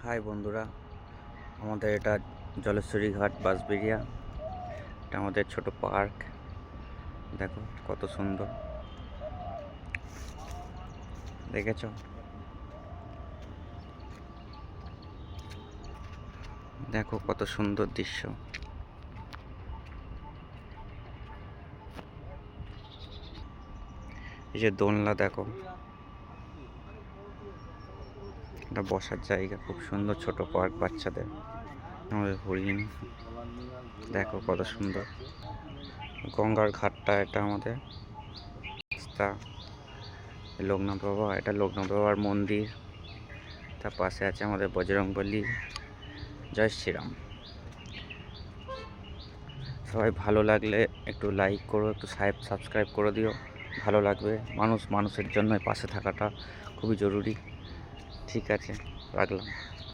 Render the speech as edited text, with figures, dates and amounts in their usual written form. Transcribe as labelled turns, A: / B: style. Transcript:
A: High বন্ধুরা, আমাদের এটা জলেশ্বরী ঘাট বাঁশবেড়িয়া। এটা আমাদের ছোট পার্ক। দেখো কত সুন্দর, দেখেছ? দেখো কত সুন্দর দৃশ্য। এই যে দোলনা, দেখো এটা বসার জায়গা, খুব সুন্দর ছোট পার্ক বাচ্চাদের। আমাদের হরিণ, দেখো কত সুন্দর। গঙ্গার ঘাটটা এটা আমাদের রাস্তা। লোকনাথ বাবা, এটা লোকনাথ বাবার মন্দির। তার পাশে আছে আমাদের বজরংবলী। জয় শ্রীরাম। সবাই ভালো লাগলে একটু লাইক করো, একটু সাবস্ক্রাইব করে দিও, ভালো লাগবে। মানুষের জন্য পাশে থাকাটা খুবই জরুরি। ঠিক আছে, রাখলাম।